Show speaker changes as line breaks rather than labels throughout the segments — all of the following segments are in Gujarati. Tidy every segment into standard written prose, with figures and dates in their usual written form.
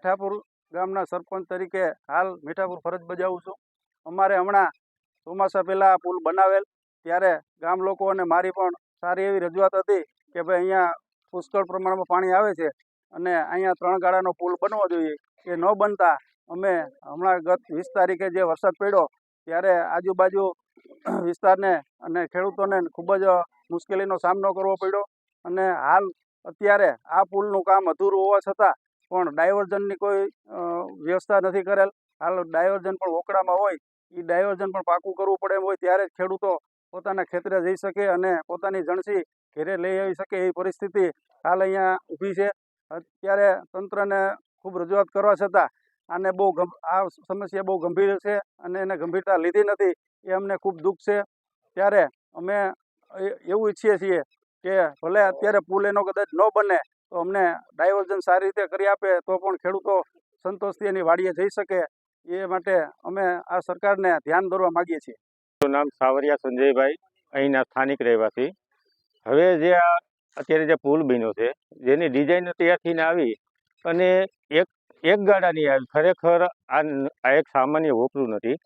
મીઠાપુર ગામના સરપંચ તરીકે હાલ મીઠાપુર ફરજ બજાવું છું. અમારે હમણાં ચોમાસા પહેલાં પુલ બનાવેલ ત્યારે ગામ લોકો અને મારી પણ સારી એવી રજૂઆત હતી કે ભાઈ અહીંયા પુષ્કળ પ્રમાણમાં પાણી આવે છે અને અહીંયા 3 ગાળાનો પુલ બનવો જોઈએ. એ ન બનતા અમે હમણાં ગત 20 તારીખે જે વરસાદ પડ્યો ત્યારે આજુબાજુ વિસ્તારને અને ખેડૂતોને ખૂબ જ મુશ્કેલીનો સામનો કરવો પડ્યો અને હાલ અત્યારે આ પુલનું કામ અધૂરું હોવા છતાં પણ ડાયવર્ઝનની કોઈ વ્યવસ્થા નથી કરેલ. હાલ ડાયવર્ઝન પણ વોકડામાં હોય, એ ડાયવર્ઝન પણ પાકું કરવું પડે એમ હોય ત્યારે જ ખેડૂતો પોતાના ખેતરે જઈ શકે અને પોતાની જણસી ઘેરે લઈ આવી શકે એવી પરિસ્થિતિ હાલ અહીંયા ઊભી છે. અત્યારે તંત્રને ખૂબ રજૂઆત કરવા છતાં આ સમસ્યા બહુ ગંભીર છે અને એને ગંભીરતા લીધી નથી એ અમને ખૂબ દુઃખ છે. ત્યારે અમે એવું ઈચ્છીએ છીએ કે ભલે અત્યારે પુલ એનો કદાચ ન બને તો અમને ડાયવર્ઝન સારી રીતે કરી આપે તો પણ ખેડૂતો સંતોષથી એની વાડીએ જઈ શકે. એ માટે અમે આ સરકારને ધ્યાન દોરવા માગીએ છીએ.
મારું નામ સાવરિયા સંજયભાઈ, અહીંના સ્થાનિક રહેવાસી. હવે જે અત્યારે જે પુલ બન્યો છે જેની ડિઝાઇન તૈયાર થઈને આવી અને એક ગાડાની આવી, ખરેખર આ એક સામાન્ય વોપરું નથી,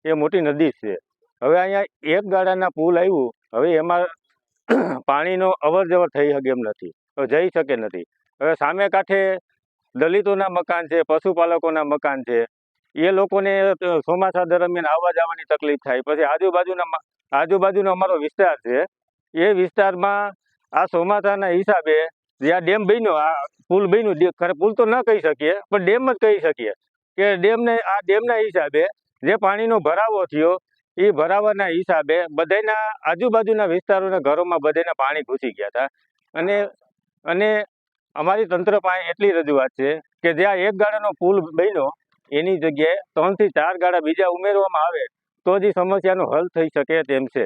એ મોટી નદી છે. હવે અહીંયા એક ગાડાના પુલ આવ્યું, હવે એમાં પાણીનો અવર જવર થઈ શકે એમ નથી, જઈ શકે નથી. હવે સામે કાંઠે દલિતોના મકાન છે, પશુપાલકોના મકાન છે, એ લોકોને ચોમાસા દરમિયાન આવવા જવાની તકલીફ થાય. પછી આજુબાજુનો અમારો વિસ્તાર છે, એ વિસ્તારમાં આ ચોમાસાના હિસાબે જે આ ડેમ બન્યો, આ પુલ બન્યું, પુલ તો ન કહી શકીએ પણ ડેમ જ કહી શકીએ કે ડેમના હિસાબે જે પાણીનો ભરાવો થયો એ ભરાવાના હિસાબે બધાના આજુબાજુના વિસ્તારોના ઘરોમાં બધાના પાણી ઘૂસી ગયા હતા. અને અમારી તંત્ર પાસે એટલી રજૂઆત છે કે જ્યાં એક ગાડાનો પુલ બન્યો એની જગ્યાએ 3 થી 4 ગાડા બીજા ઉમેરવામાં આવે તો જ સમસ્યાનો હલ થઈ શકે તેમ છે.